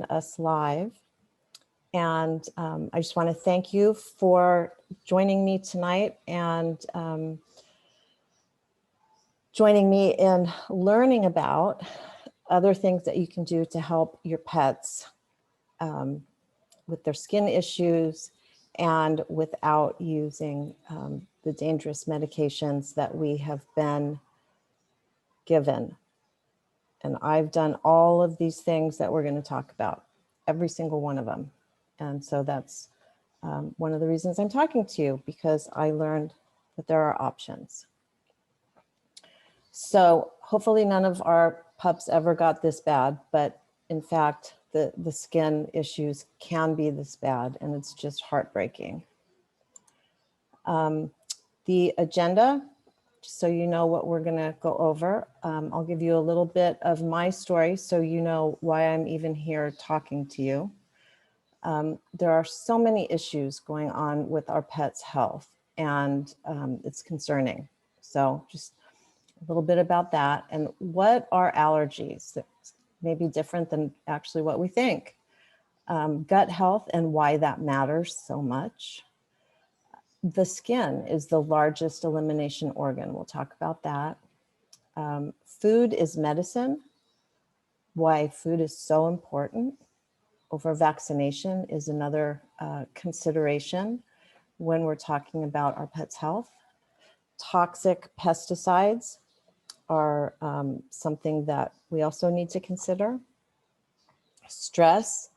us live. And I just want to thank you for joining me tonight and joining me in learning about other things that you can do to help your pets with their skin issues and without using the dangerous medications that we have been given. And I've done all of these things that we're going to talk about, every single one of them. And so that's one of the reasons I'm talking to you, because I learned that there are options. So hopefully none of our pups ever got this bad, but in fact, the skin issues can be this bad, and it's just heartbreaking. The agenda, just so you know what we're gonna go over, I'll give you a little bit of my story so you know why I'm even here talking to you. There are so many issues going on with our pets' health, and it's concerning. So just a little bit about that. And what are allergies? That may be different than actually what we think. Gut health and why that matters so much. The skin is the largest elimination organ. We'll talk about that. Food is medicine. Why food is so important. Over vaccination is another consideration when we're talking about our pets' health. Toxic pesticides are something that we also need to consider. Stress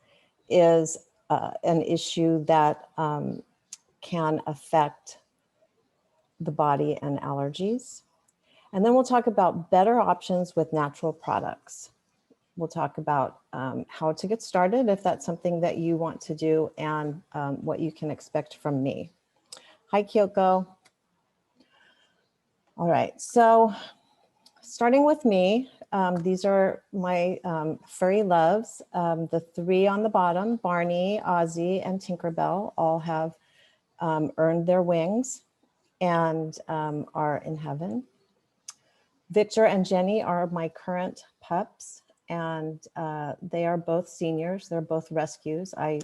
is an issue that can affect the body and allergies. And then we'll talk about better options with natural products. We'll talk about how to get started if that's something that you want to do, and what you can expect from me. Hi, Kyoko. All right, so starting with me, these are my furry loves. The three on the bottom, Barney, Ozzy, and Tinkerbell, all have earned their wings and are in heaven. Victor and Jenny are my current pups, and they are both seniors. They're both rescues. I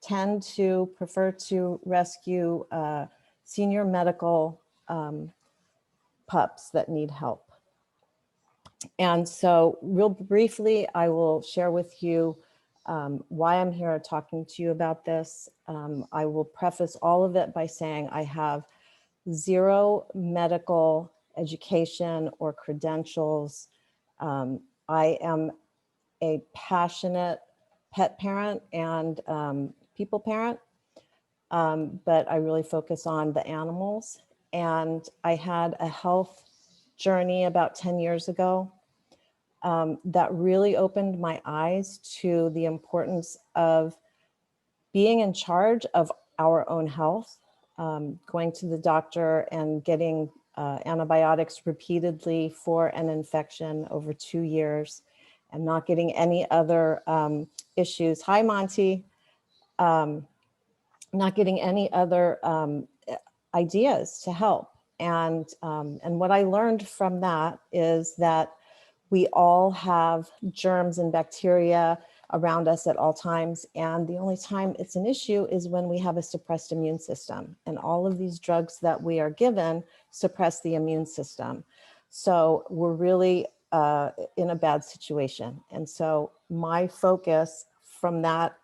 tend to prefer to rescue senior medical pups that need help. And so real briefly, I will share with you why I'm here talking to you about this. I will preface all of it by saying I have zero medical education or credentials. I am a passionate pet parent and people parent, but I really focus on the animals. And I had a health journey about 10 years ago that really opened my eyes to the importance of being in charge of our own health, going to the doctor and getting antibiotics repeatedly for an infection over 2 years and not getting any other issues. Hi, Monty. Not getting any other ideas to help. And what I learned from that is that we all have germs and bacteria around us at all times. And the only time it's an issue is when we have a suppressed immune system. And all of these drugs that we are given suppress the immune system. So we're really in a bad situation. And so my focus from that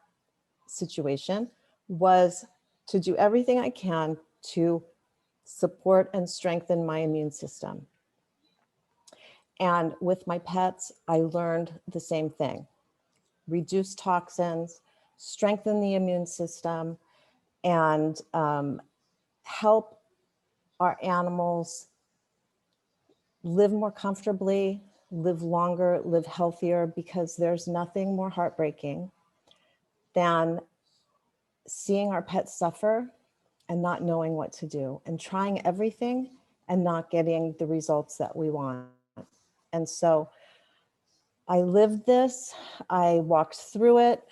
situation was to do everything I can to support and strengthen my immune system. And with my pets, I learned the same thing. Reduce toxins, strengthen the immune system, and help our animals live more comfortably, live longer, live healthier, because there's nothing more heartbreaking than seeing our pets suffer and not knowing what to do, and trying everything and not getting the results that we want. And so I lived this, I walked through it.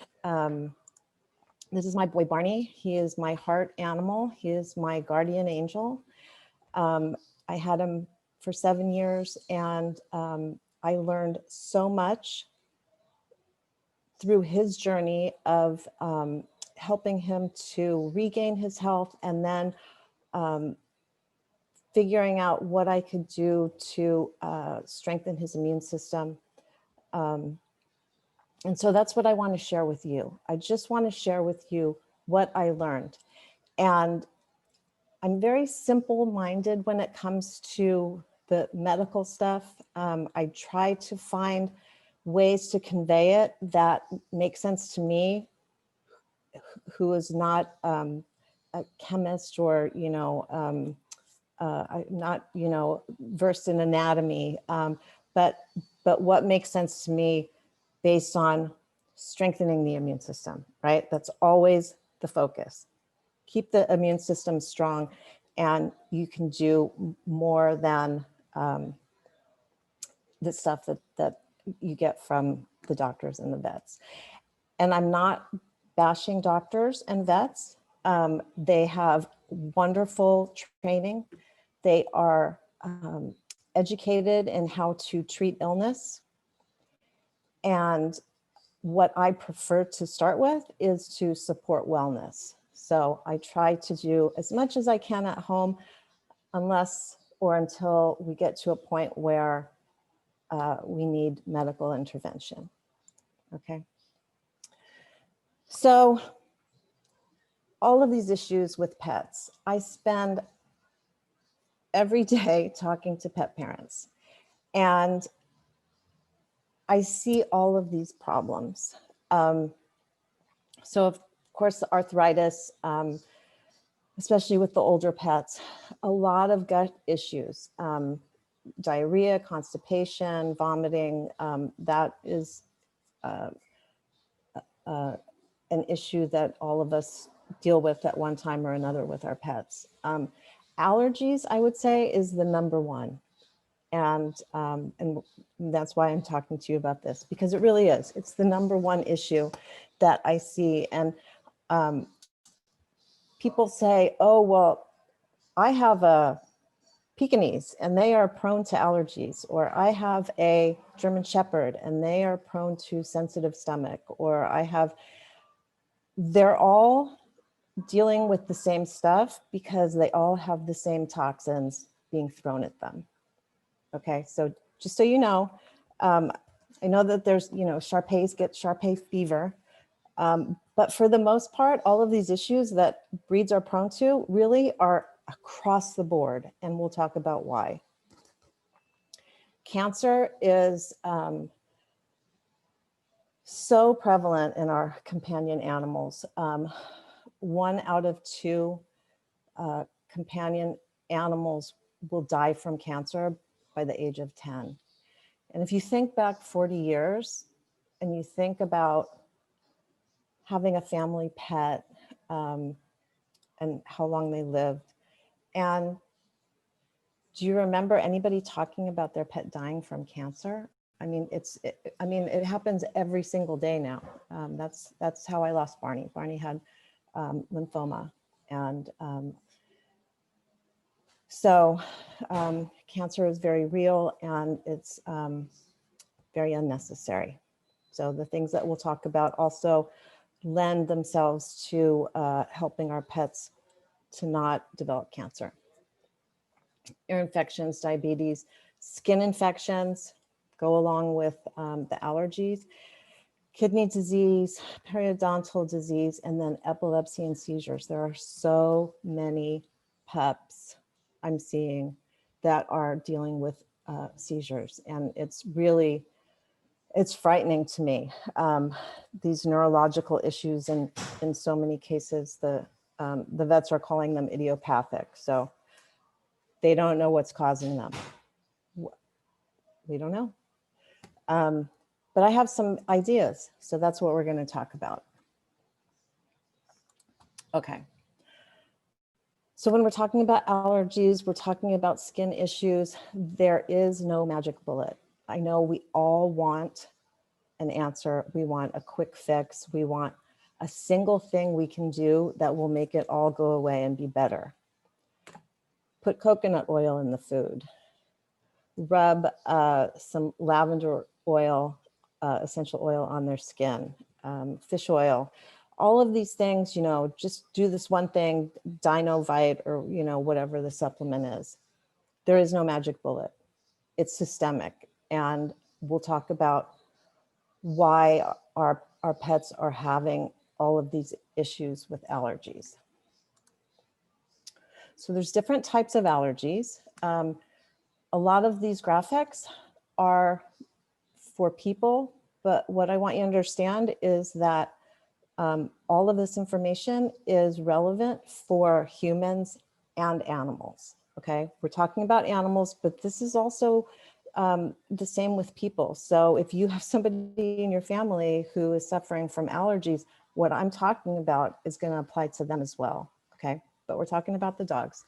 This is my boy Barney. He is my heart animal. He is my guardian angel. I had him for 7 years, and I learned so much through his journey of helping him to regain his health, and then figuring out what I could do to strengthen his immune system. And so that's what I want to share with you. I just want to share with you what I learned. And I'm very simple-minded when it comes to the medical stuff. I try to find ways to convey it that make sense to me, who is not a chemist or, I'm not, versed in anatomy, but what makes sense to me based on strengthening the immune system, right? That's always the focus. Keep the immune system strong, and you can do more than the stuff that you get from the doctors and the vets. And I'm not bashing doctors and vets. They have wonderful training. They are educated in how to treat illness. And what I prefer to start with is to support wellness. So I try to do as much as I can at home, unless or until we get to a point where we need medical intervention. Okay. So all of these issues with pets, I spend every day talking to pet parents, and I see all of these problems. So of course, the arthritis, especially with the older pets, a lot of gut issues, diarrhea, constipation, vomiting, that is an issue that all of us deal with at one time or another with our pets. Allergies, I would say, is the number one. And that's why I'm talking to you about this, because it really is. It's the number one issue that I see. And people say, oh, well, I have a Pekingese and they are prone to allergies, or I have a German Shepherd and they are prone to sensitive stomach, or they're all dealing with the same stuff because they all have the same toxins being thrown at them. Okay, so just so you know, I know that there's, Shar-Peis get Shar-Pei fever, but for the most part, all of these issues that breeds are prone to really are across the board, and we'll talk about why. Cancer is so prevalent in our companion animals. 1 out of 2 companion animals will die from cancer by the age of 10. And if you think back 40 years and you think about having a family pet and how long they lived, and do you remember anybody talking about their pet dying from cancer? I mean, it happens every single day now. That's how I lost Barney. Barney had lymphoma, and so cancer is very real, and it's very unnecessary. So the things that we'll talk about also lend themselves to helping our pets to not develop cancer. Ear infections, diabetes, skin infections go along with the allergies, kidney disease, periodontal disease, and then epilepsy and seizures. There are so many pups I'm seeing that are dealing with seizures, and it's frightening to me. These neurological issues, and in so many cases, the vets are calling them idiopathic. So they don't know what's causing them. We don't know. But I have some ideas. So that's what we're going to talk about. Okay. So when we're talking about allergies, we're talking about skin issues. There is no magic bullet. I know we all want an answer. We want a quick fix. We want a single thing we can do that will make it all go away and be better. Put coconut oil in the food. Rub some lavender oil, essential oil on their skin. fish oil, all of these things, you know, just do this one thing, Dinovite, or, you know, whatever the supplement is. There is no magic bullet. It's systemic. And we'll talk about why our pets are having all of these issues with allergies. So there's different types of allergies. A lot of these graphics are for people, but what I want you to understand is that all of this information is relevant for humans and animals, okay? We're talking about animals, but this is also the same with people. So if you have somebody in your family who is suffering from allergies, what I'm talking about is going to apply to them as well, okay? But we're talking about the dogs.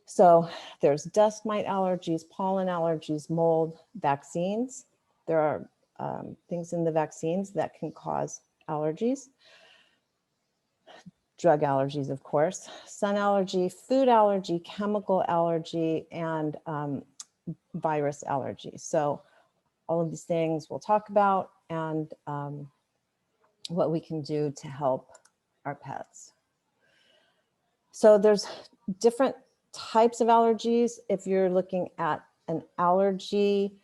So there's dust mite allergies, pollen allergies, mold, vaccines. There are things in the vaccines that can cause allergies. Drug allergies, of course, sun allergy, food allergy, chemical allergy, and virus allergy. So all of these things we'll talk about, and what we can do to help our pets. So there's different types of allergies. If you're looking at an allergy,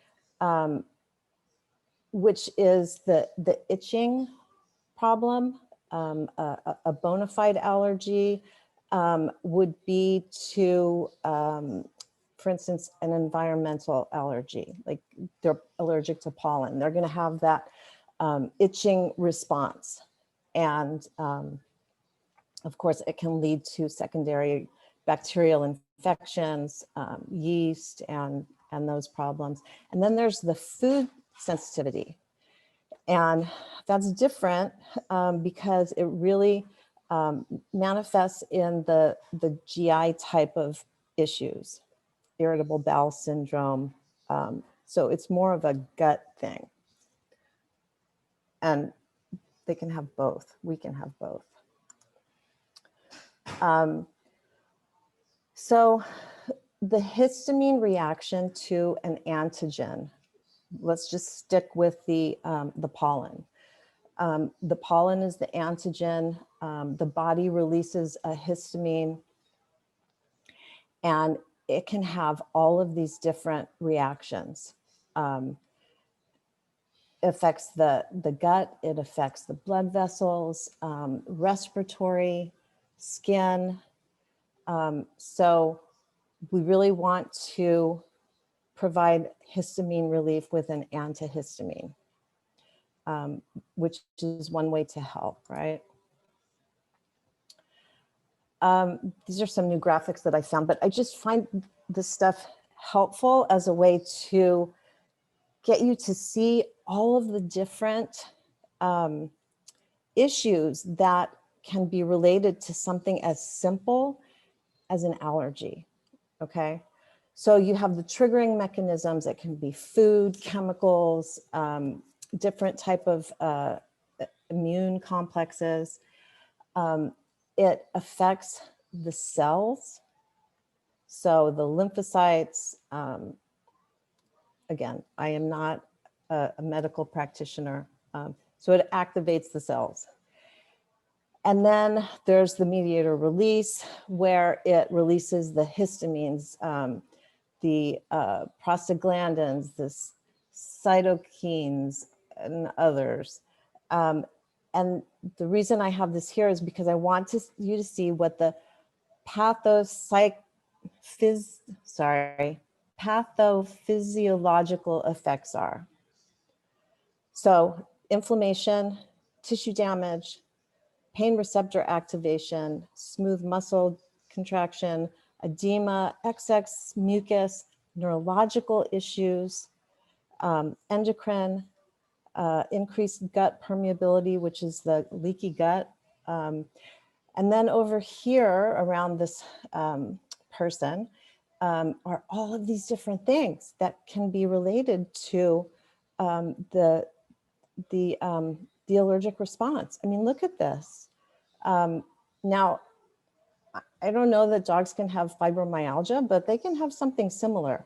which is the itching problem, a bona fide allergy would be to, for instance, an environmental allergy, like they're allergic to pollen. They're going to have that itching response. And of course, it can lead to secondary bacterial infections, yeast, and those problems. And then there's the food sensitivity. And that's different because it really manifests in the GI type of issues, irritable bowel syndrome. So it's more of a gut thing. And they can have both. We can have both. So the histamine reaction to an antigen, let's just stick with the pollen. The pollen is the antigen. The body releases a histamine, and it can have all of these different reactions. It affects the gut, it affects the blood vessels, respiratory, skin. So we really want to provide histamine relief with an antihistamine, which is one way to help, right? These are some new graphics that I found, but I just find this stuff helpful as a way to get you to see all of the different issues that can be related to something as simple as an allergy, okay? So you have the triggering mechanisms. It can be food, chemicals, different type of immune complexes. It affects the cells. So the lymphocytes, again, I am not a medical practitioner, so it activates the cells. And then there's the mediator release, where it releases the histamines, the prostaglandins, the cytokines, and others. And the reason I have this here is because I want you to see what the pathophysiological effects are. So inflammation, tissue damage, pain receptor activation, smooth muscle contraction, edema, excess mucus, neurological issues, endocrine, increased gut permeability, which is the leaky gut. And then over here around this person are all of these different things that can be related to the allergic response. I mean, look at this. Now, I don't know that dogs can have fibromyalgia, but they can have something similar.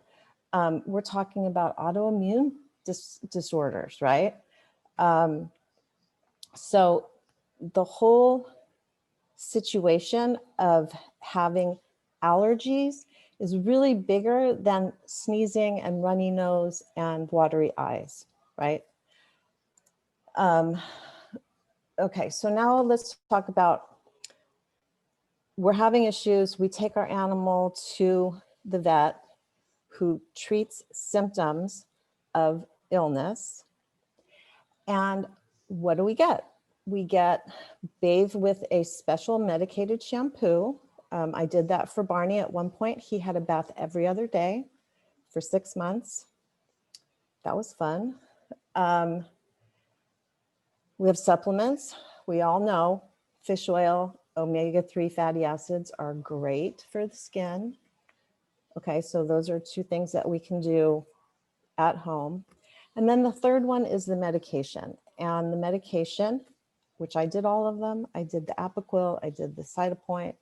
We're talking about autoimmune disorders, right? So the whole situation of having allergies is really bigger than sneezing and runny nose and watery eyes, right? Okay, so now let's talk about, we're having issues. We take our animal to the vet who treats symptoms of illness. And what do we get? We get bathed with a special medicated shampoo. I did that for Barney at one point. He had a bath every other day for 6 months. That was fun. We have supplements. We all know fish oil, omega-3 fatty acids are great for the skin. Okay, so those are two things that we can do at home. And then the third one is the medication. And the medication, which I did all of them, I did the Apoquil, I did the Cytopoint,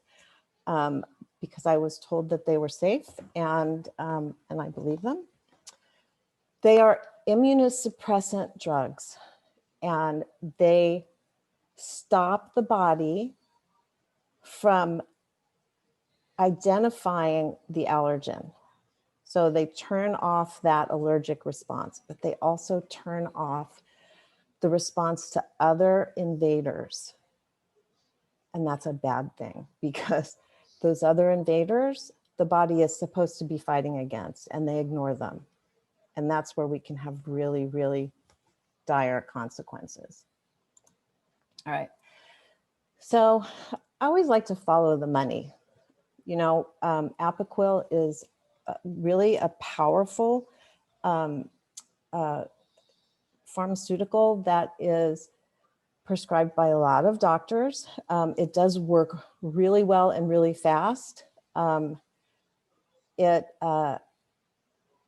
because I was told that they were safe, and I believe them. They are immunosuppressant drugs, and they stop the body from identifying the allergen. So they turn off that allergic response, but they also turn off the response to other invaders. And that's a bad thing, because those other invaders, the body is supposed to be fighting against, and they ignore them. And that's where we can have really, really dire consequences. All right. So I always like to follow the money. You know, Apoquil is really a powerful pharmaceutical that is prescribed by a lot of doctors. It does work really well and really fast.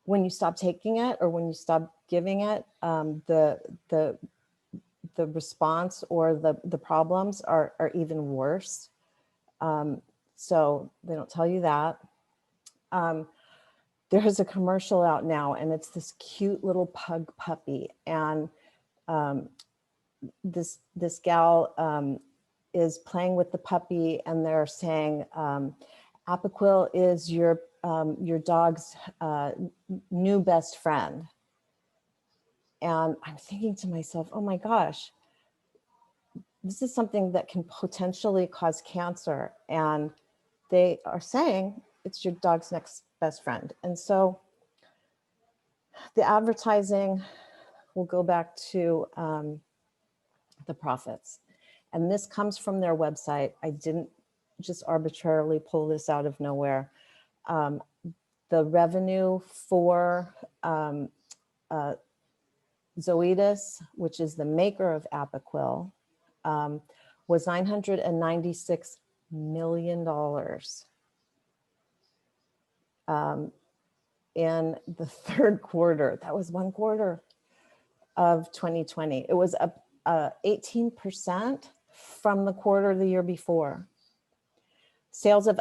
When you stop taking it, or when you stop giving it, the response or the problems are even worse. So they don't tell you that. There's a commercial out now, and it's this cute little pug puppy. And this gal is playing with the puppy, and they're saying, Apoquil is your dog's new best friend. And I'm thinking to myself, oh my gosh, this is something that can potentially cause cancer. And they are saying it's your dog's next best friend. And so the advertising will go back to the profits. And this comes from their website. I didn't just arbitrarily pull this out of nowhere. The revenue for Zoetis, which is the maker of Apoquil, was $996 million in the third quarter. That was one quarter of 2020. It was up 18% from the quarter the year before. Sales of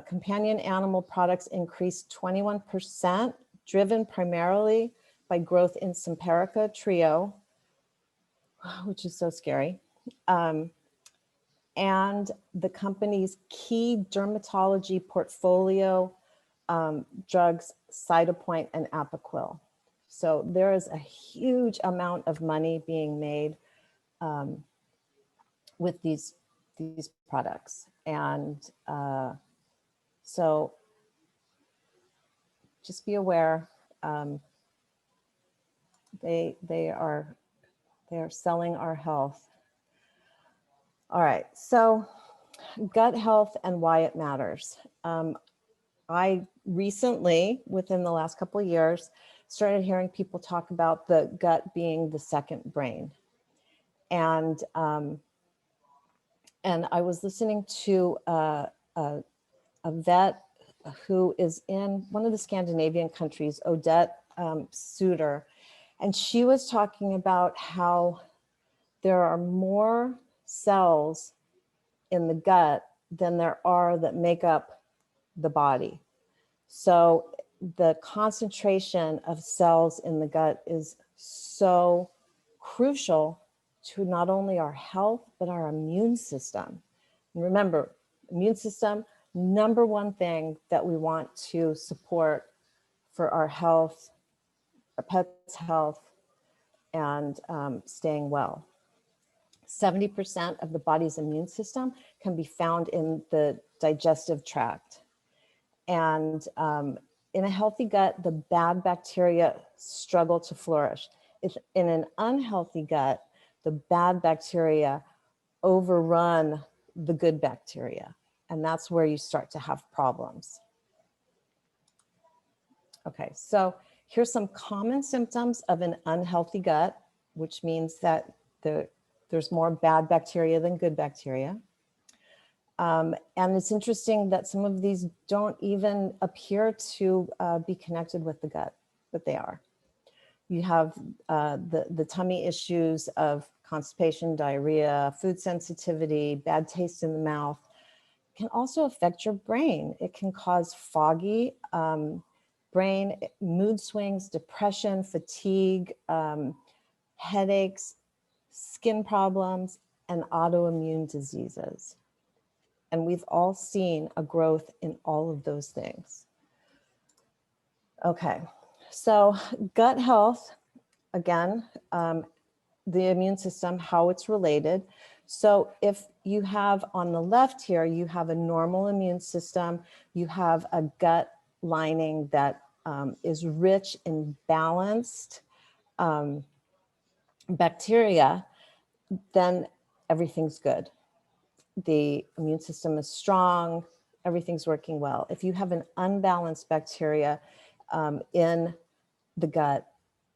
companion animal products increased 21%, driven primarily by growth in Simparica Trio, which is so scary. And the company's key dermatology portfolio drugs, Cytopoint and Apoquil. So there is a huge amount of money being made with these products. And so just be aware, they are selling our health. All right, so gut health and why it matters. I recently, within the last couple of years, started hearing people talk about the gut being the second brain. And I was listening to a vet who is in one of the Scandinavian countries, Odette Suter, and she was talking about how there are more cells in the gut than there are that make up the body. So the concentration of cells in the gut is so crucial to not only our health, but our immune system. And remember, immune system, number one thing that we want to support for our health, our pet's health, and staying well. 70% of the body's immune system can be found in the digestive tract. And in a healthy gut, the bad bacteria struggle to flourish. If in an unhealthy gut, the bad bacteria overrun the good bacteria. And that's where you start to have problems. Okay, so here's some common symptoms of an unhealthy gut, which means that there's more bad bacteria than good bacteria. And it's interesting that some of these don't even appear to be connected with the gut, but they are. You have the tummy issues of constipation, diarrhea, food sensitivity, bad taste in the mouth. It can also affect your brain. It can cause foggy brain, mood swings, depression, fatigue, headaches, skin problems, and autoimmune diseases. And we've all seen a growth in all of those things. Okay, so gut health, again, the immune system, how it's related. So if you have on the left here, you have a normal immune system, you have a gut lining that is rich in balanced bacteria, then everything's good. The immune system is strong, everything's working well. If you have an unbalanced bacteria in the gut,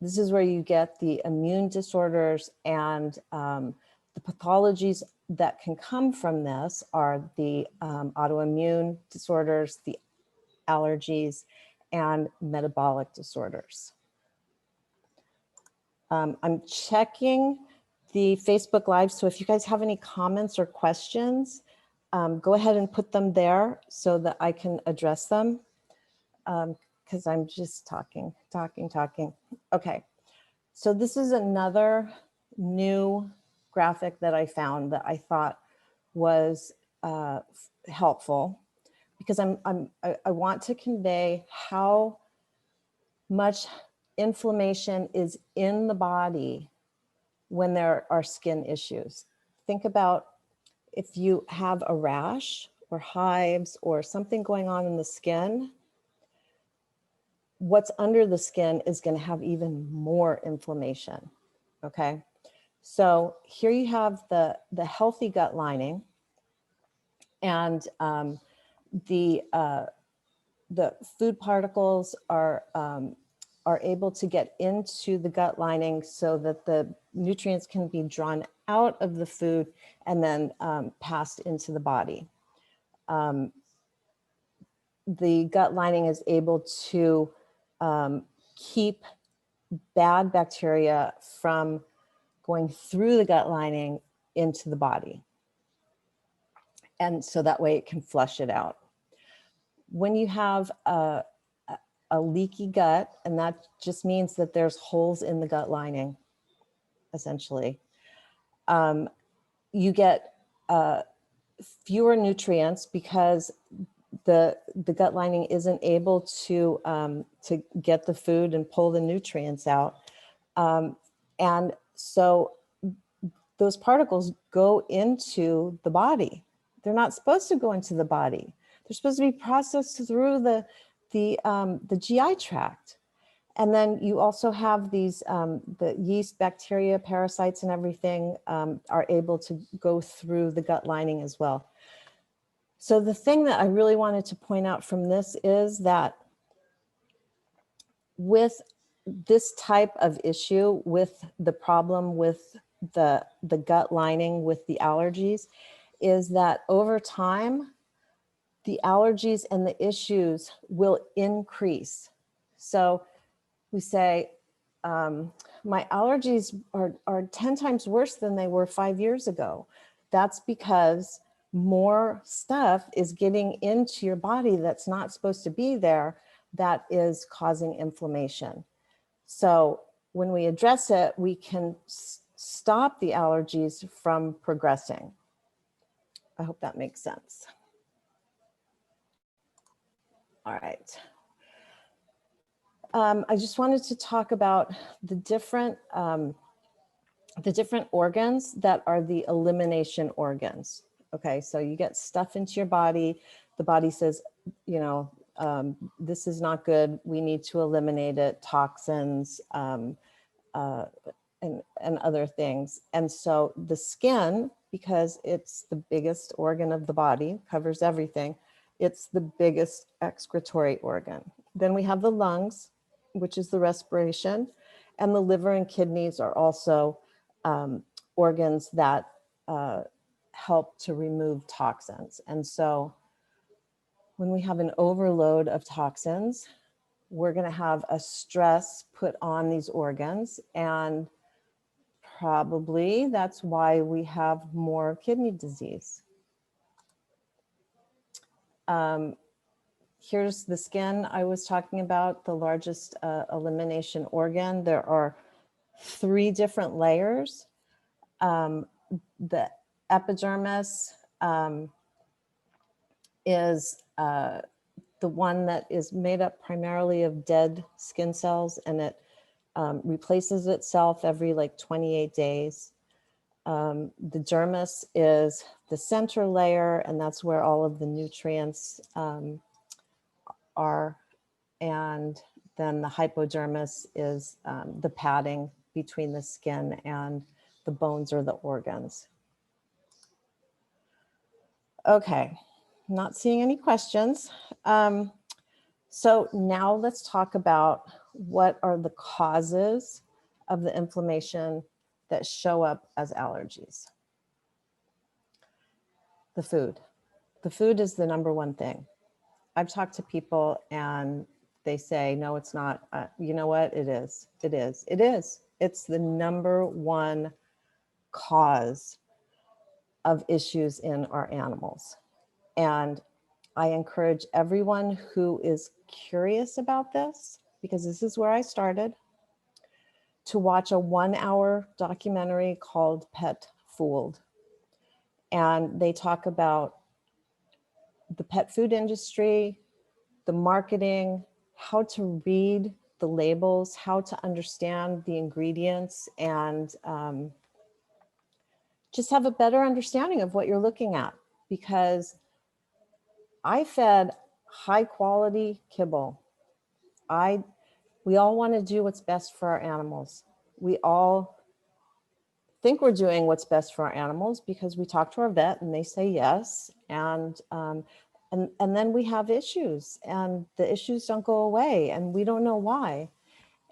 this is where you get the immune disorders, and the pathologies that can come from this are the autoimmune disorders, the allergies, and metabolic disorders. I'm checking the Facebook Live, so if you guys have any comments or questions, go ahead and put them there so that I can address them, because I'm just talking. Okay, so this is another new graphic that I found that I thought was helpful, because I want to convey how much inflammation is in the body when there are skin issues. Think about if you have a rash or hives or something going on in the skin, what's under the skin is going to have even more inflammation, okay? So here you have the healthy gut lining, and the food particles are able to get into the gut lining so that the nutrients can be drawn out of the food and then passed into the body. The gut lining is able to keep bad bacteria from going through the gut lining into the body. And so that way it can flush it out. When you have a leaky gut, and that just means that there's holes in the gut lining, essentially, you get fewer nutrients because the gut lining isn't able to get the food and pull the nutrients out. And so those particles go into the body. They're not supposed to go into the body. They're supposed to be processed through the GI tract. And then you also have these, the yeast, bacteria, parasites, and everything are able to go through the gut lining as well. So the thing that I really wanted to point out from this is that with this type of issue, with the problem with the gut lining, with the allergies, is that over time, the allergies and the issues will increase. So we say, my allergies are 10 times worse than they were 5 years ago. That's because more stuff is getting into your body that's not supposed to be there, that is causing inflammation. So when we address it, we can stop the allergies from progressing. I hope that makes sense. All right. I just wanted to talk about the different organs that are the elimination organs. Okay, so you get stuff into your body. The body says, you know, this is not good. We need to eliminate it, toxins, and other things. And so the skin, because it's the biggest organ of the body, covers everything, it's the biggest excretory organ. Then we have the lungs, which is the respiration, and the liver and kidneys are also organs that help to remove toxins. And so when we have an overload of toxins, we're going to have a stress put on these organs, and probably that's why we have more kidney disease. Here's the skin I was talking about, the largest elimination organ. There are 3 different layers. The epidermis is the one that is made up primarily of dead skin cells, and it replaces itself every like 28 days. The dermis is the center layer, and that's where all of the nutrients are. And then the hypodermis is the padding between the skin and the bones or the organs. Okay, not seeing any questions. So now let's talk about what are the causes of the inflammation that show up as allergies. The food. The food is the number one thing. I've talked to people and they say, no, it's not. You know what? It is. It is. It is. It's the number one cause of issues in our animals. And I encourage everyone who is curious about this, because this is where I started, to watch a 1-hour documentary called Pet Fooled. And they talk about the pet food industry, the marketing, how to read the labels, how to understand the ingredients, and just have a better understanding of what you're looking at. Because I fed high quality kibble. We all want to do what's best for our animals. We all think we're doing what's best for our animals because we talk to our vet and they say yes. And then we have issues, and the issues don't go away, and we don't know why.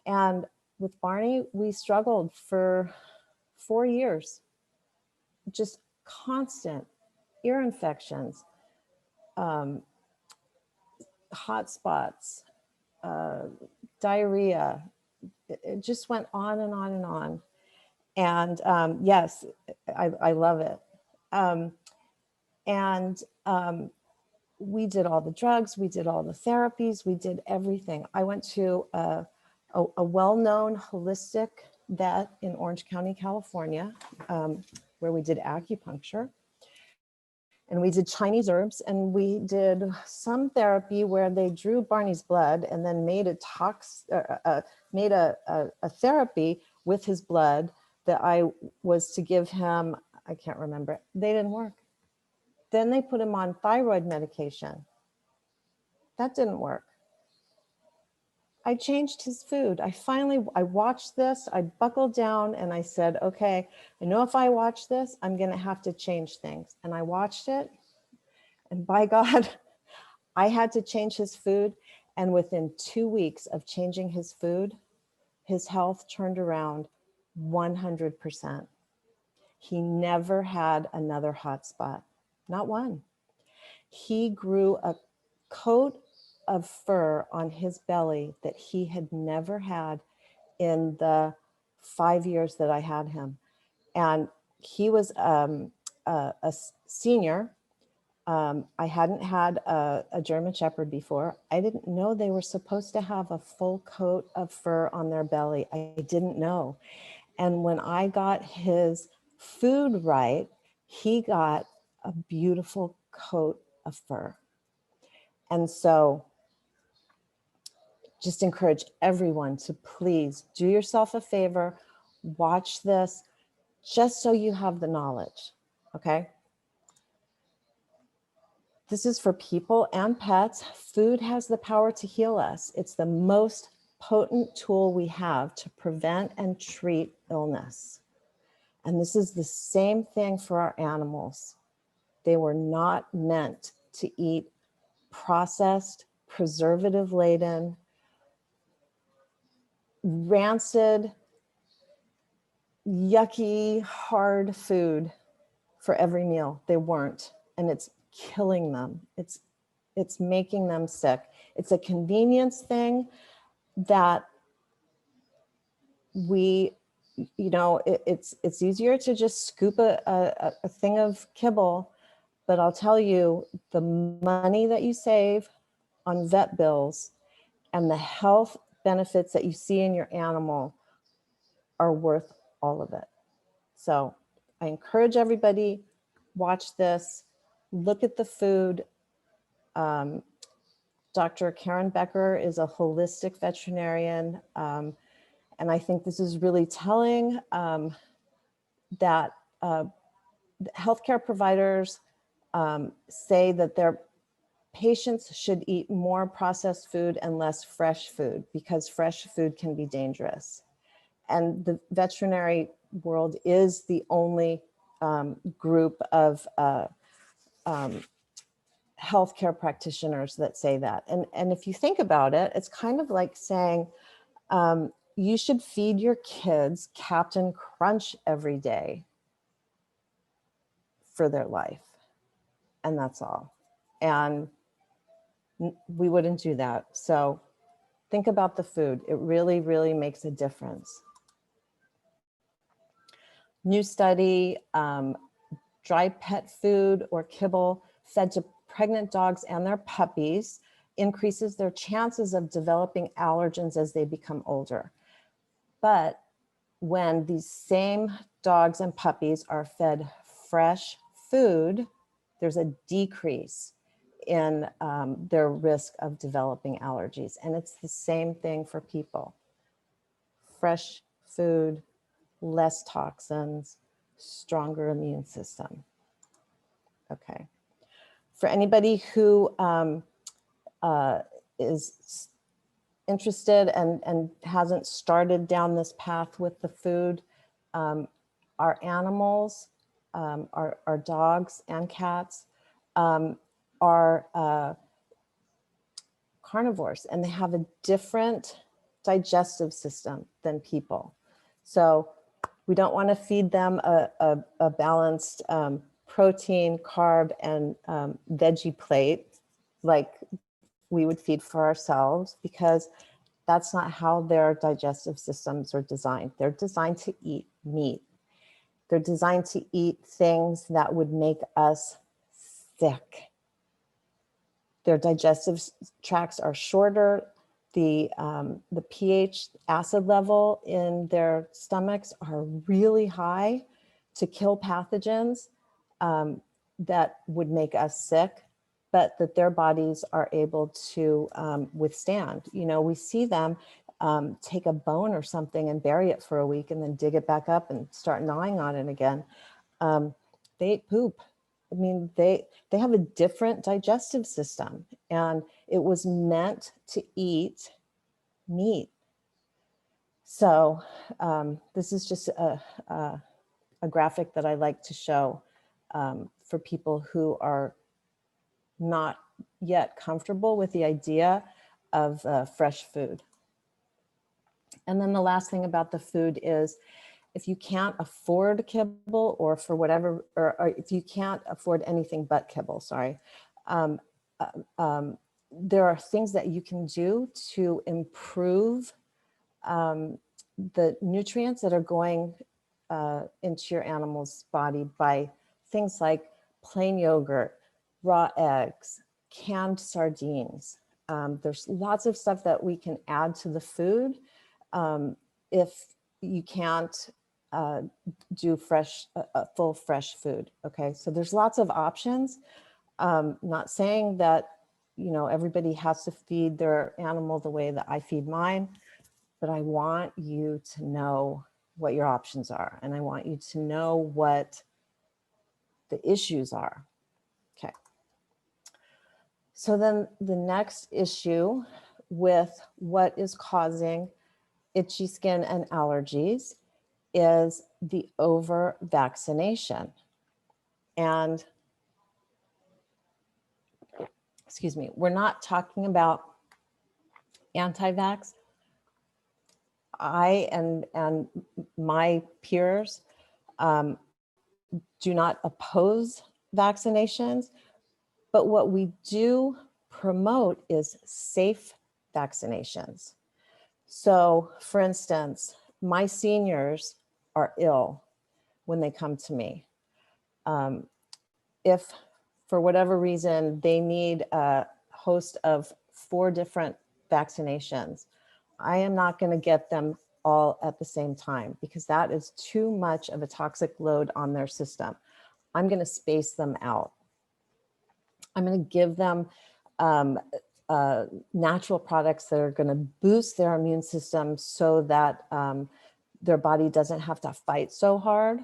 And with Barney, we struggled for 4 years, just constant ear infections, hot spots, diarrhea. It just went on and on and on. And yes, I love it. We did all the drugs, we did all the therapies, we did everything. I went to a well-known holistic vet in Orange County, California, where we did acupuncture. And we did Chinese herbs, and we did some therapy where they drew Barney's blood and then made a therapy with his blood that I was to give him. I can't remember. They didn't work. Then they put him on thyroid medication. That didn't work. I changed his food. I watched this, I buckled down and I said, okay, I know if I watch this, I'm gonna have to change things. And I watched it, and by God, I had to change his food. And within 2 weeks of changing his food, his health turned around 100%. He never had another hot spot, not one. He grew a coat of fur on his belly that he had never had in the 5 years that I had him. And he was a senior. I hadn't had a German Shepherd before. I didn't know they were supposed to have a full coat of fur on their belly. I didn't know. And when I got his food right, he got a beautiful coat of fur. And so just encourage everyone to please do yourself a favor, watch this, just so you have the knowledge, okay? This is for people and pets. Food has the power to heal us. It's the most potent tool we have to prevent and treat illness. And this is the same thing for our animals. They were not meant to eat processed, preservative-laden, rancid, yucky, hard food for every meal. They weren't, and it's killing them. It's making them sick. It's a convenience thing that we, it's easier to just scoop a thing of kibble, but I'll tell you, the money that you save on vet bills and the health benefits that you see in your animal are worth all of it. So I encourage everybody, watch this, look at the food. Dr. Karen Becker is a holistic veterinarian. And I think this is really telling that healthcare providers say that their patients should eat more processed food and less fresh food because fresh food can be dangerous. And the veterinary world is the only group of healthcare practitioners that say that. And if you think about it, it's kind of like saying you should feed your kids Captain Crunch every day for their life. And that's all. And we wouldn't do that. So think about the food. It really, really makes a difference. New study, dry pet food or kibble fed to pregnant dogs and their puppies increases their chances of developing allergens as they become older. But when these same dogs and puppies are fed fresh food, there's a decrease in their risk of developing allergies. And it's the same thing for people. Fresh food, less toxins, stronger immune system. Okay. For anybody who is interested and hasn't started down this path with the food, our animals, our dogs and cats are carnivores, and they have a different digestive system than people. So we don't want to feed them a balanced protein, carb, and veggie plate like we would feed for ourselves, because that's not how their digestive systems are designed. They're designed to eat meat. They're designed to eat things that would make us sick. Their digestive tracts are shorter. The pH acid level in their stomachs are really high to kill pathogens that would make us sick, but that their bodies are able to withstand. You know, we see them take a bone or something and bury it for a week and then dig it back up and start gnawing on it again. They eat poop. I mean, they have a different digestive system, and it was meant to eat meat. So this is just a graphic that I like to show for people who are not yet comfortable with the idea of fresh food. And then the last thing about the food is, if you can't afford kibble, or for whatever, or if you can't afford anything but kibble, sorry, there are things that you can do to improve the nutrients that are going into your animal's body by things like plain yogurt, raw eggs, canned sardines. There's lots of stuff that we can add to the food if you can't do full fresh food. Okay, so there's lots of options. Not saying that, you know, everybody has to feed their animal the way that I feed mine, but I want you to know what your options are. And I want you to know what the issues are. Okay. So then the next issue with what is causing itchy skin and allergies is the over vaccination. And excuse me, we're not talking about anti-vax. I and my peers do not oppose vaccinations, but what we do promote is safe vaccinations. So for instance, my seniors are ill when they come to me. If for whatever reason they need a host of 4 different vaccinations, I am not going to get them all at the same time because that is too much of a toxic load on their system. I'm going to space them out. I'm going to give them natural products that are going to boost their immune system so that their body doesn't have to fight so hard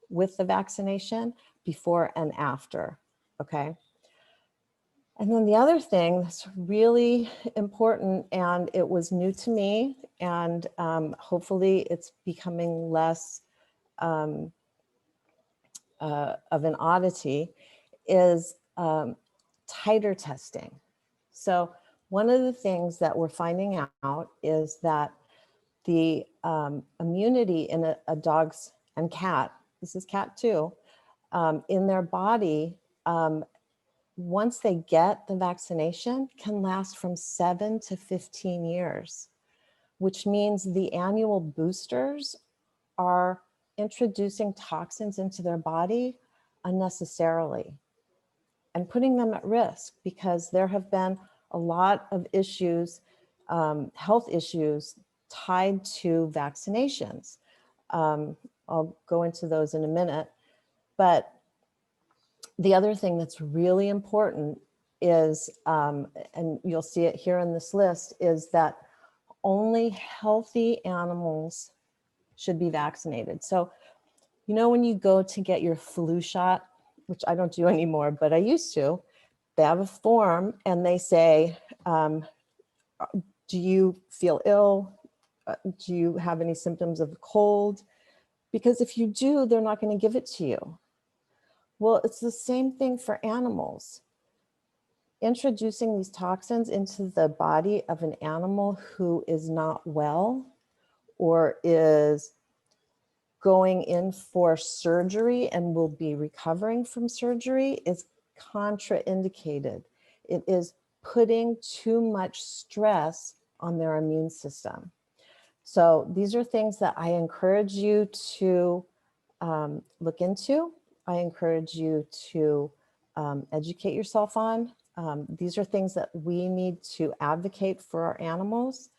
with the vaccination before and after, okay? And then the other thing that's really important, and it was new to me, and hopefully it's becoming less of an oddity, is titer testing. So one of the things that we're finding out is that the immunity in a dog's and cat, this is cat too, in their body, once they get the vaccination, can last from 7 to 15 years, which means the annual boosters are introducing toxins into their body unnecessarily and putting them at risk because there have been a lot of issues, health issues tied to vaccinations. I'll go into those in a minute, but the other thing that's really important is, and you'll see it here in this list, is that only healthy animals should be vaccinated. So, you know, when you go to get your flu shot, which I don't do anymore, but I used to, they have a form and they say, do you feel ill? Do you have any symptoms of the cold? Because if you do, they're not going to give it to you. Well, it's the same thing for animals. Introducing these toxins into the body of an animal who is not well or is going in for surgery and will be recovering from surgery is contraindicated. It is putting too much stress on their immune system. So these are things that I encourage you to look into. I encourage you to educate yourself on. These are things that we need to advocate for our animals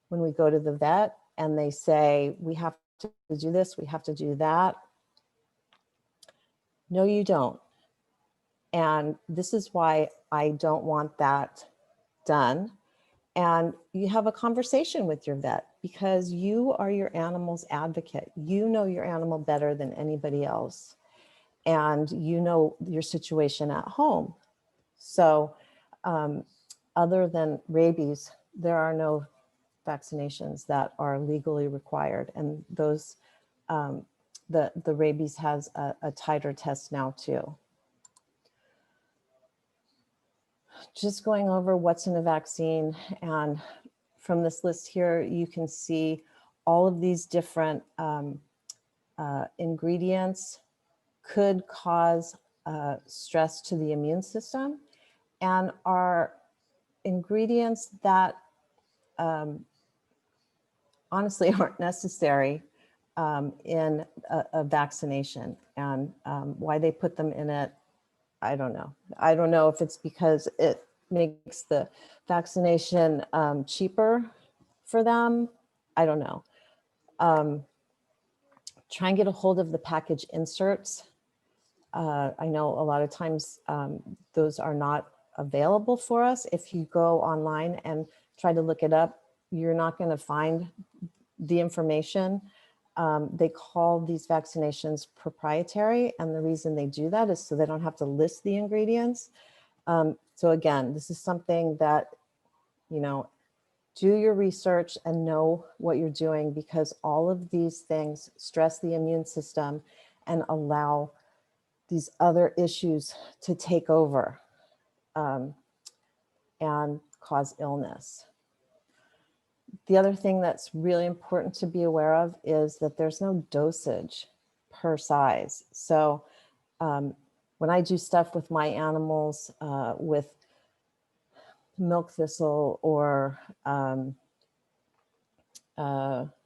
when we go to the vet and they say, we have to do this, we have to do that. No, you don't. And this is why I don't want that done. And you have a conversation with your vet because you are your animal's advocate. You know your animal better than anybody else. And you know your situation at home. So other than rabies, there are no vaccinations that are legally required. And those, the rabies has a titer test now too. Just going over what's in a vaccine, and from this list here, you can see all of these different ingredients could cause stress to the immune system and are ingredients that honestly aren't necessary in a vaccination, and why they put them in it, I don't know. I don't know if it's because it makes the vaccination cheaper for them. I don't know. Try and get a hold of the package inserts. I know a lot of times those are not available for us. If you go online and try to look it up, you're not going to find the information. They call these vaccinations proprietary, and the reason they do that is so they don't have to list the ingredients. So again, this is something that, you know, do your research and know what you're doing, because all of these things stress the immune system and allow these other issues to take over and cause illness. The other thing that's really important to be aware of is that there's no dosage per size. So when I do stuff with my animals with milk thistle or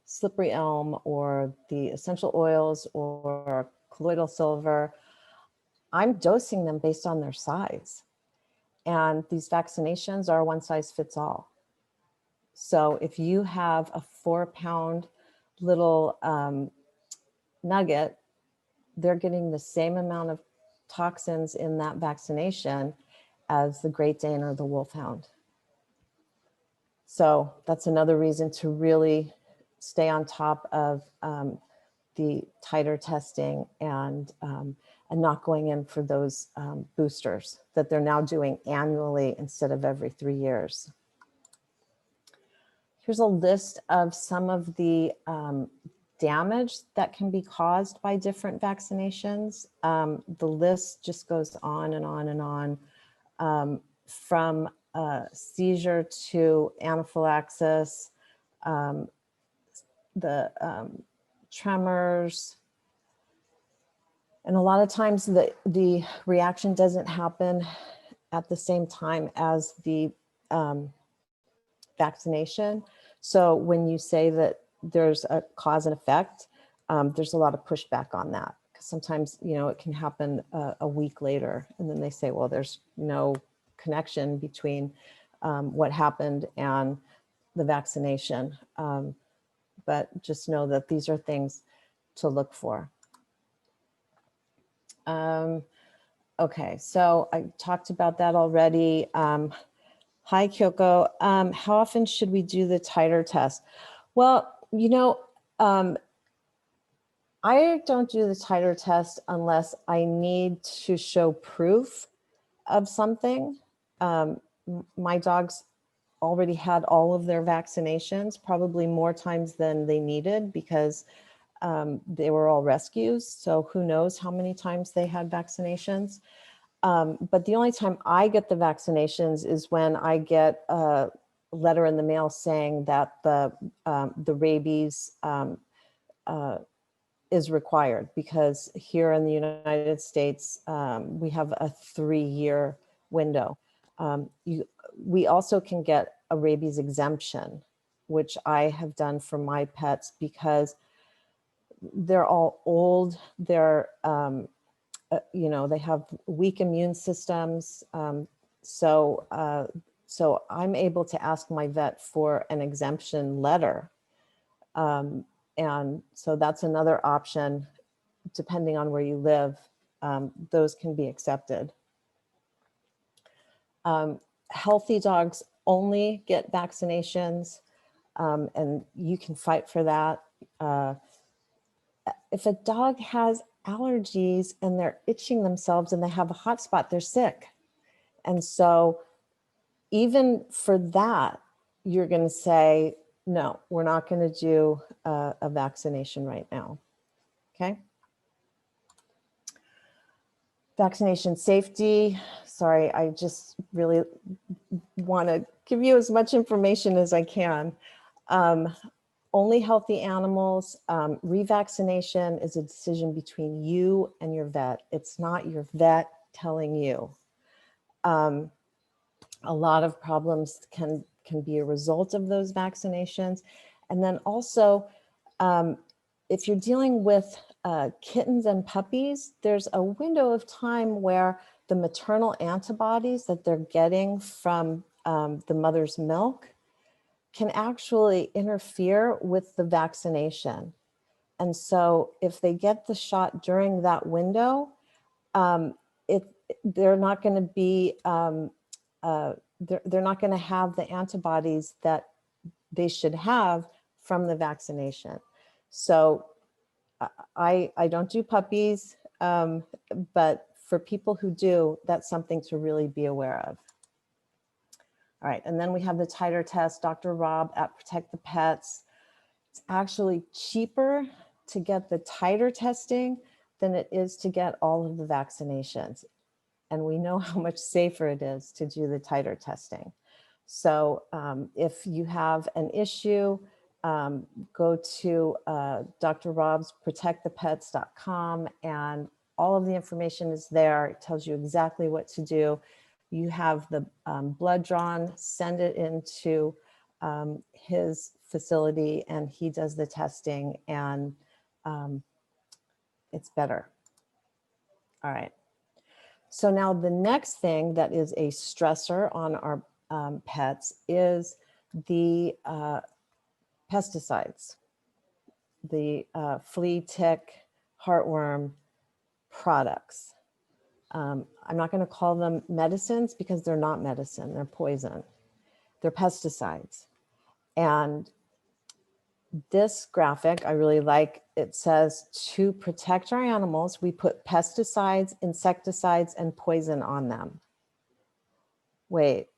slippery elm or the essential oils or colloidal silver, I'm dosing them based on their size. And these vaccinations are one size fits all. So if you have a 4-pound little nugget, they're getting the same amount of toxins in that vaccination as the Great Dane or the Wolfhound. So that's another reason to really stay on top of the titer testing and not going in for those boosters that they're now doing annually instead of every 3 years. Here's a list of some of the damage that can be caused by different vaccinations. The list just goes on and on and on, from seizure to anaphylaxis, the tremors. And a lot of times the reaction doesn't happen at the same time as the vaccination. So when you say that there's a cause and effect, there's a lot of pushback on that. Because sometimes, you know, it can happen a week later, and then they say, well, there's no connection between what happened and the vaccination. But just know that these are things to look for. Okay, so I talked about that already. Hi, Kyoko. How often should we do the titer test? Well, you know, I don't do the titer test unless I need to show proof of something. My dogs already had all of their vaccinations, probably more times than they needed because they were all rescues. So who knows how many times they had vaccinations. But the only time I get the vaccinations is when I get a letter in the mail saying that the rabies is required, because here in the United States, we have a 3-year window. We also can get a rabies exemption, which I have done for my pets because they're all old. They're, you know, they have weak immune systems. So I'm able to ask my vet for an exemption letter. And so that's another option, depending on where you live, those can be accepted. Healthy dogs only get vaccinations, and you can fight for that. If a dog has allergies and they're itching themselves and they have a hot spot, they're sick. And so even for that, you're going to say, no, we're not going to do a vaccination right now. Okay. Vaccination safety. Sorry, I just really want to give you as much information as I can. Only healthy animals. Revaccination is a decision between you and your vet. It's not your vet telling you. A lot of problems can be a result of those vaccinations. And then also, if you're dealing with kittens and puppies, there's a window of time where the maternal antibodies that they're getting from the mother's milk can actually interfere with the vaccination. And so if they get the shot during that window, they're not going to be, they're not going to have the antibodies that they should have from the vaccination. So I don't do puppies, but for people who do, that's something to really be aware of. All right, and then we have the titer test. Dr. Rob at Protect the Pets. It's actually cheaper to get the titer testing than it is to get all of the vaccinations. And we know how much safer it is to do the titer testing. So if you have an issue, go to Dr. Rob's protectthepets.com, and all of the information is there. It tells you exactly what to do. You have the blood drawn, send it into his facility, and he does the testing, and it's better. All right. So now the next thing that is a stressor on our pets is the pesticides, the flea, tick, heartworm products. I'm not going to call them medicines because they're not medicine, they're poison. They're pesticides. And this graphic I really like. It says, to protect our animals, we put pesticides, insecticides, and poison on them. Wait,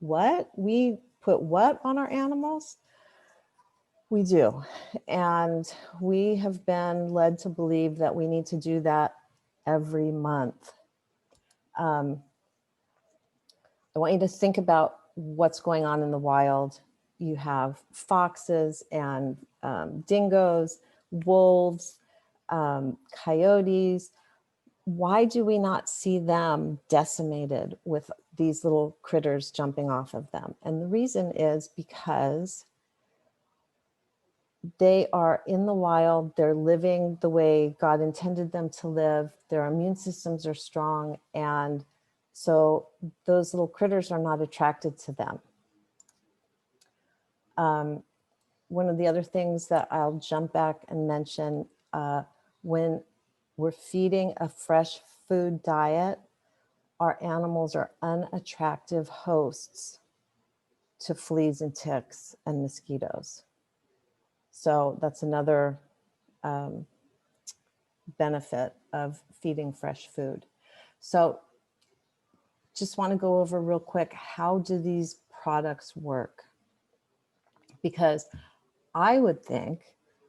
what? We put what on our animals? We do. And we have been led to believe that we need to do that every month. I want you to think about what's going on in the wild. You have foxes and dingoes, wolves, coyotes. Why do we not see them decimated with these little critters jumping off of them? And the reason is because they are in the wild, they're living the way God intended them to live, their immune systems are strong, and so those little critters are not attracted to them. One of the other things that I'll jump back and mention, when we're feeding a fresh food diet, our animals are unattractive hosts to fleas and ticks and mosquitoes. So that's another benefit of feeding fresh food. So just want to go over real quick, how do these products work? Because I would think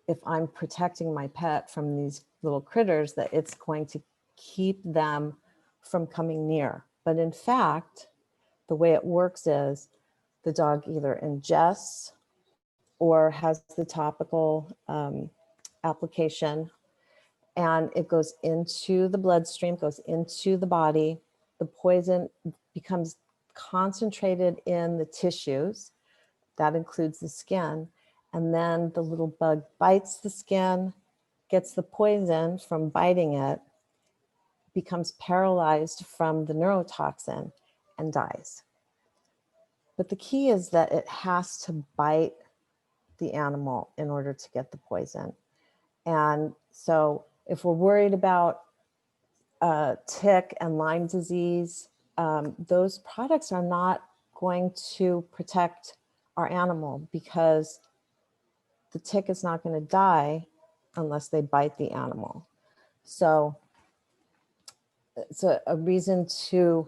if I'm protecting my pet from these little critters, that it's going to keep them from coming near. But in fact, the way it works is the dog either ingests or has the topical application, and it goes into the bloodstream, goes into the body. The poison becomes concentrated in the tissues. That includes the skin. And then the little bug bites the skin, gets the poison from biting it, becomes paralyzed from the neurotoxin, and dies. But the key is that it has to bite the animal in order to get the poison. And so if we're worried about tick and Lyme disease, those products are not going to protect our animal, because the tick is not going to die unless they bite the animal. So it's a reason to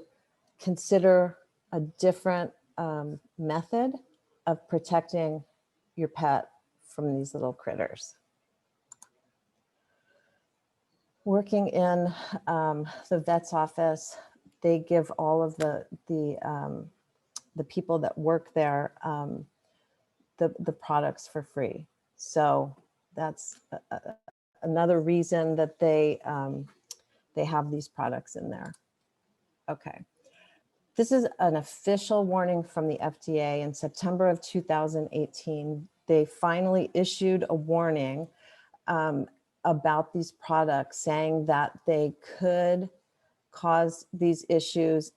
consider a different method of protecting your pet from these little critters. Working in the vet's office, they give all of the people that work there the products for free. So that's another reason that they have these products in there. Okay. This is an official warning from the FDA. In September of 2018, they finally issued a warning about these products, saying that they could cause these issues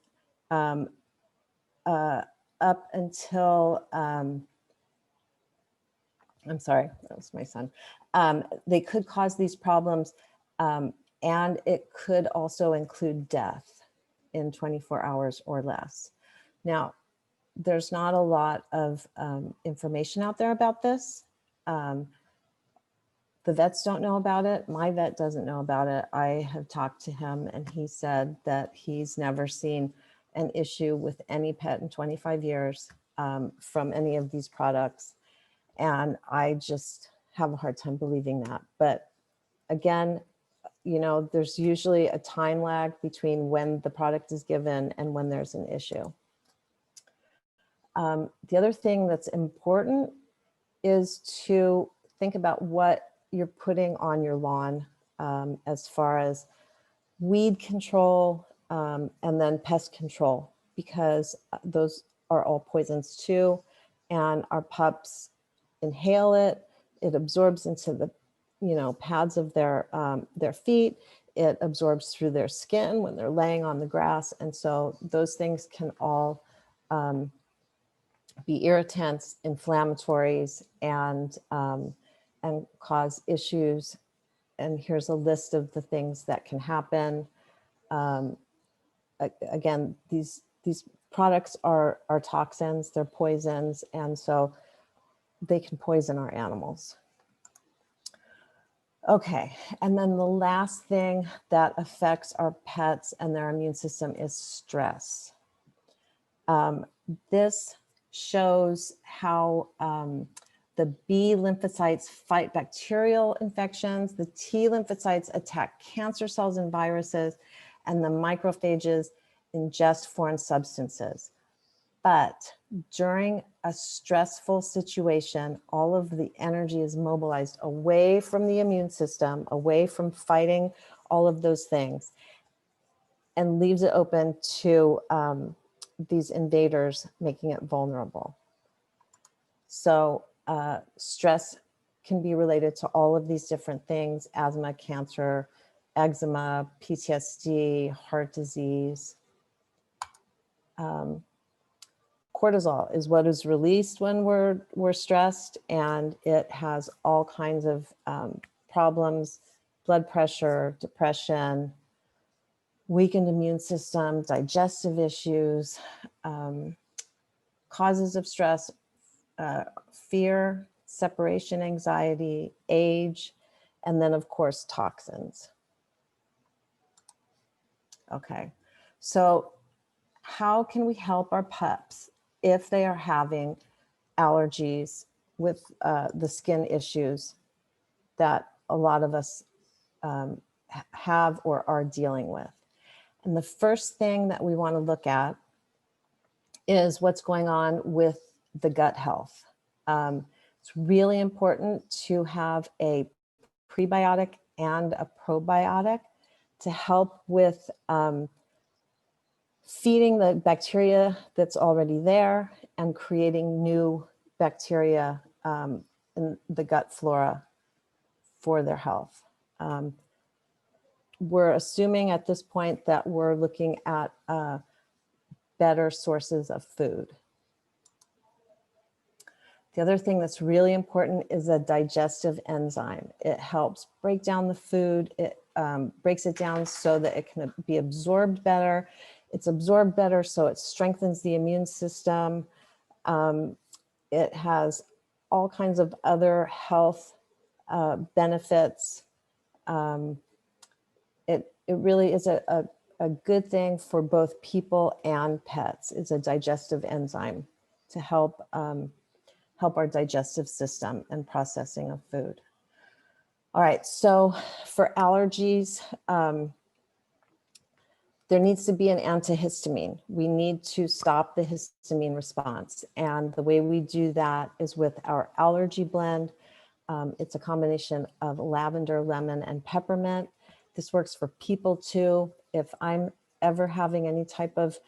up until I'm sorry, that was my son. They could cause these problems, and it could also include death in 24 hours or less. Now, there's not a lot of information out there about this. The vets don't know about it. My vet doesn't know about it. I have talked to him and he said that he's never seen an issue with any pet in 25 years from any of these products. And I just have a hard time believing that. But again, you know, there's usually a time lag between when the product is given and when there's an issue. The other thing that's important is to think about what you're putting on your lawn as far as weed control and then pest control, because those are all poisons too. And our pups inhale it, it absorbs into the, you know, pads of their feet, it absorbs through their skin when they're laying on the grass. And so those things can all be irritants, inflammatories, and cause issues. And here's a list of the things that can happen. Again, these products are toxins, they're poisons, and so they can poison our animals. Okay, and then the last thing that affects our pets and their immune system is stress. This shows how the B lymphocytes fight bacterial infections, the T lymphocytes attack cancer cells and viruses, and the macrophages ingest foreign substances. But during a stressful situation, all of the energy is mobilized away from the immune system, away from fighting all of those things, and leaves it open to these invaders, making it vulnerable. So stress can be related to all of these different things: asthma, cancer, eczema, PTSD, heart disease. Cortisol is what is released when we're stressed, and it has all kinds of problems: blood pressure, depression, weakened immune system, digestive issues, causes of stress, fear, separation anxiety, age, and then of course toxins. Okay, so how can we help our pups if they are having allergies with the skin issues that a lot of us have or are dealing with? And the first thing that we want to look at is what's going on with the gut health. It's really important to have a prebiotic and a probiotic to help with feeding the bacteria that's already there and creating new bacteria in the gut flora for their health. We're assuming at this point that we're looking at better sources of food. The other thing that's really important is a digestive enzyme. It helps break down the food. It breaks it down so that it can be absorbed better. It's absorbed better, so it strengthens the immune system. It has all kinds of other health benefits. It really is a good thing for both people and pets. It's a digestive enzyme to help help our digestive system and processing of food. All right, so for allergies, there needs to be an antihistamine. We need to stop the histamine response. And the way we do that is with our allergy blend. It's a combination of lavender, lemon, and peppermint. This works for people too. If I'm ever having any type of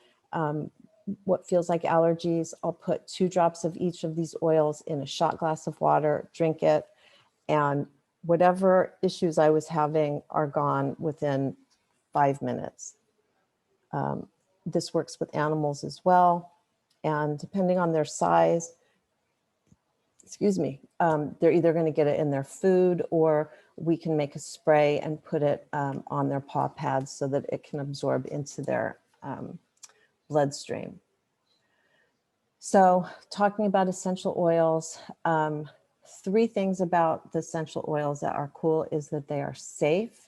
what feels like allergies, I'll put 2 drops of each of these oils in a shot glass of water, drink it, and whatever issues I was having are gone within 5 minutes. This works with animals as well. And depending on their size, excuse me, they're either going to get it in their food, or we can make a spray and put it on their paw pads so that it can absorb into their bloodstream. So talking about essential oils, 3 things about the essential oils that are cool is that they are safe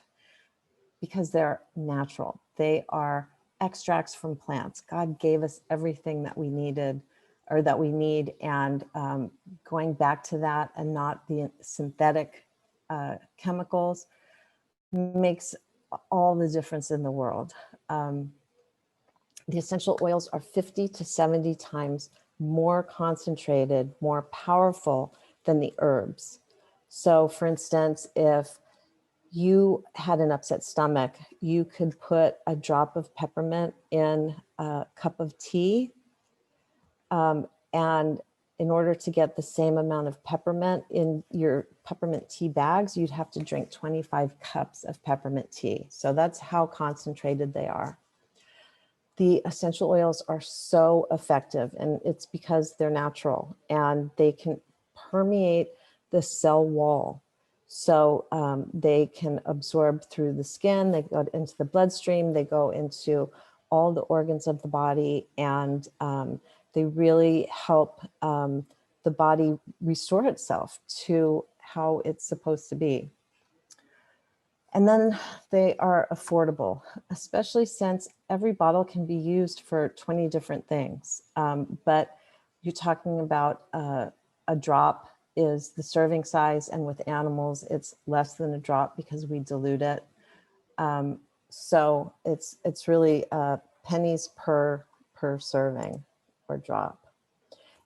because they're natural. They are extracts from plants. God gave us everything that we needed, or that we need, and going back to that and not the synthetic chemicals makes all the difference in the world. The essential oils are 50 to 70 times more concentrated, more powerful than the herbs. So for instance, if you had an upset stomach, you could put a drop of peppermint in a cup of tea. And in order to get the same amount of peppermint in your peppermint tea bags, you'd have to drink 25 cups of peppermint tea. So that's how concentrated they are. The essential oils are so effective, and it's because they're natural and they can permeate the cell wall. So they can absorb through the skin, they go into the bloodstream, they go into all the organs of the body, and they really help the body restore itself to how it's supposed to be. And then they are affordable, especially since every bottle can be used for 20 different things. But you're talking about a drop is the serving size, and with animals, it's less than a drop because we dilute it. So it's really pennies per serving or drop.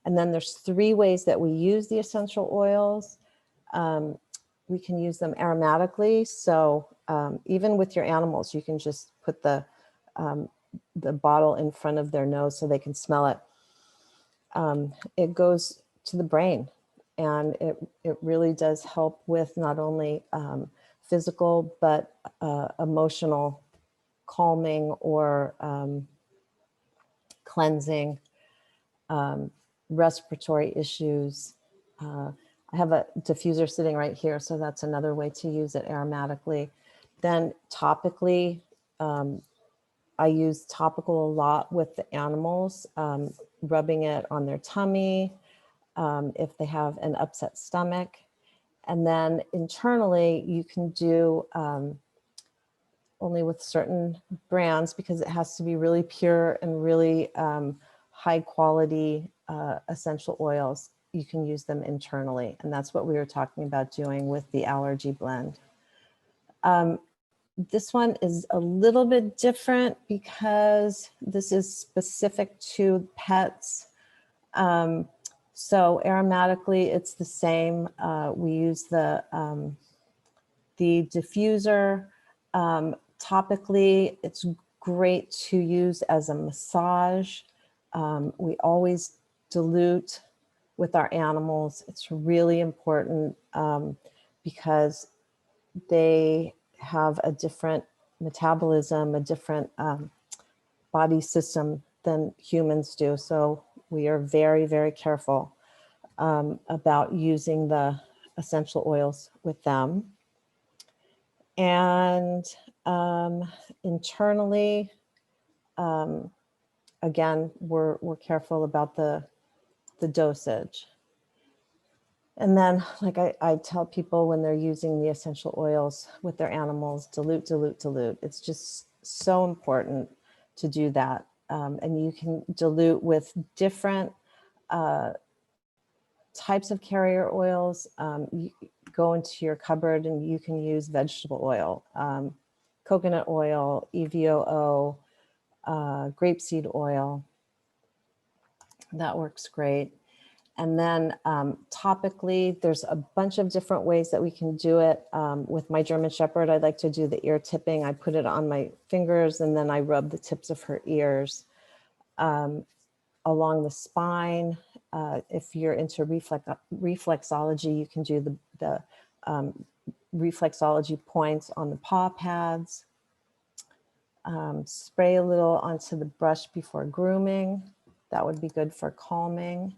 And then there's 3 ways that we use the essential oils. We can use them aromatically. So even with your animals, you can just put the bottle in front of their nose so they can smell it. It goes to the brain, and it really does help with not only physical, but emotional calming or cleansing, respiratory issues. I have a diffuser sitting right here, so that's another way to use it aromatically. Then topically, I use topical a lot with the animals, rubbing it on their tummy if they have an upset stomach. And then internally, you can do only with certain brands, because it has to be really pure and really high quality essential oils. You can use them internally. And that's what we were talking about doing with the allergy blend. This one is a little bit different because this is specific to pets. So aromatically, it's the same. We use the diffuser. Topically, it's great to use as a massage. We always dilute with our animals. It's really important because they have a different metabolism, a different body system than humans do. So we are very, very careful about using the essential oils with them. And internally, again, we're careful about the dosage. And then, like I tell people when they're using the essential oils with their animals, dilute, dilute, dilute. It's just so important to do that. And you can dilute with different types of carrier oils. You go into your cupboard and you can use vegetable oil, coconut oil, EVOO, grapeseed oil. That works great. And then topically, there's a bunch of different ways that we can do it. With my German Shepherd, I like to do the ear tipping. I put it on my fingers and then I rub the tips of her ears along the spine. If you're into reflexology, you can do the reflexology points on the paw pads. Spray a little onto the brush before grooming. That would be good for calming.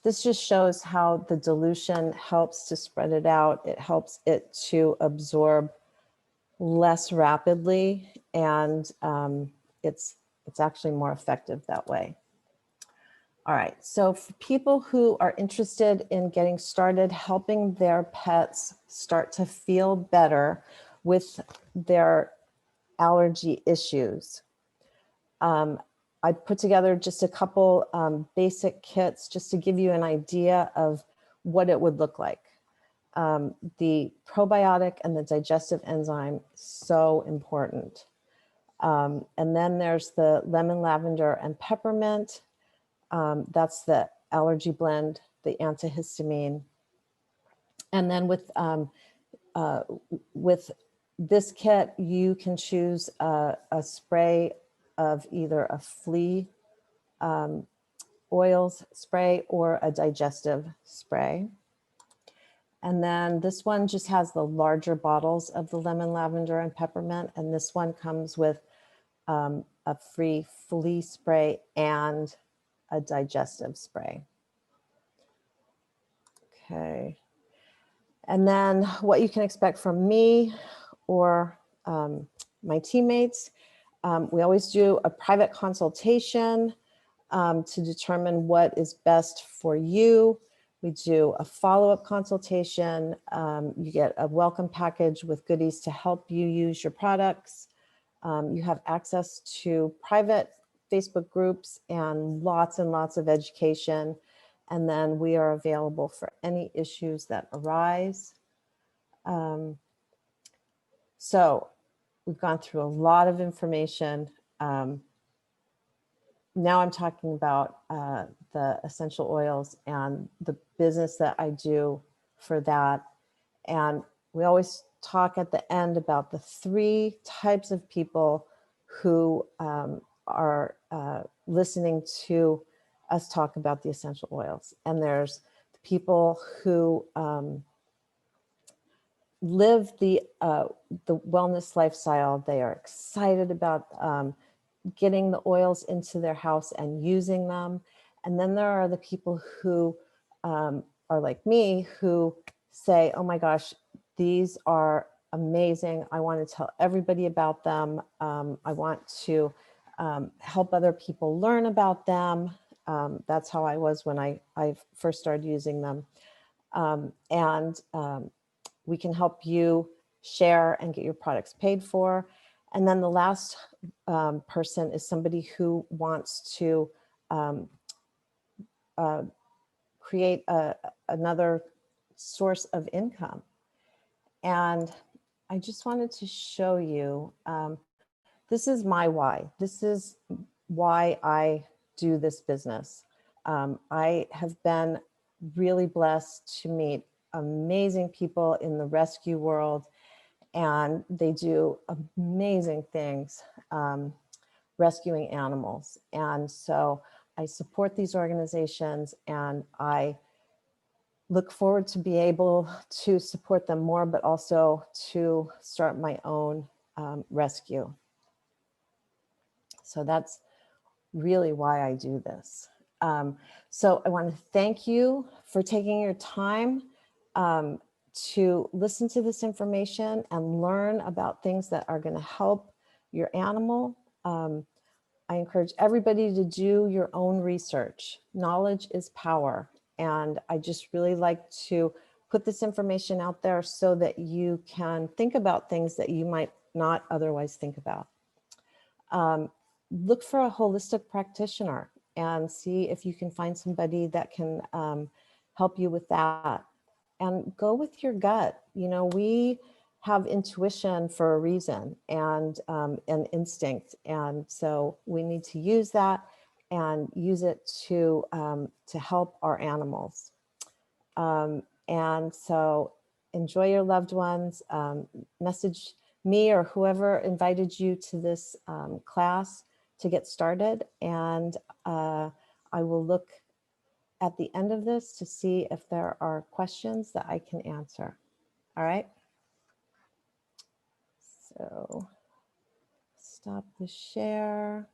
this just shows how the dilution helps to spread it out. It helps it to absorb less rapidly, and it's actually more effective that way. All right, so for people who are interested in getting started helping their pets start to feel better with their allergy issues, I put together just a couple basic kits just to give you an idea of what it would look like. The probiotic and the digestive enzyme, so important. And then there's the lemon, lavender, and peppermint. That's the allergy blend, the antihistamine. And then with this kit, you can choose a spray of either a flea oils spray or a digestive spray. And then this one just has the larger bottles of the lemon, lavender, and peppermint. And this one comes with a free flea spray and a digestive spray. Okay. And then what you can expect from me or my teammates, we always do a private consultation to determine what is best for you. We do a follow-up consultation. You get a welcome package with goodies to help you use your products. You have access to private Facebook groups and lots of education. And then we are available for any issues that arise. So we've gone through a lot of information. Now I'm talking about the essential oils and the business that I do for that. And we always talk at the end about the 3 types of people who are listening to us talk about the essential oils. And there's the people who live the wellness lifestyle. They are excited about getting the oils into their house and using them. And then there are the people who are like me, who say, oh my gosh, these are amazing. I want to tell everybody about them. I want to help other people learn about them. That's how I was when I first started using them. We can help you share and get your products paid for. And then the last person is somebody who wants to create another source of income. And I just wanted to show you, this is my why. This is why I do this business. I have been really blessed to meet amazing people in the rescue world, and they do amazing things rescuing animals. And so I support these organizations, and I look forward to be able to support them more, but also to start my own rescue. So that's really why I do this. So I want to thank you for taking your time to listen to this information and learn about things that are going to help your animal. I encourage everybody to do your own research. Knowledge is power. And I just really like to put this information out there so that you can think about things that you might not otherwise think about. Look for a holistic practitioner and see if you can find somebody that can help you with that. And go with your gut. You know, we have intuition for a reason, and instinct. And so we need to use that and use it to help our animals. And so enjoy your loved ones. Message me or whoever invited you to this class to get started. And I will look at the end of this to see if there are questions that I can answer. All right. So stop the share.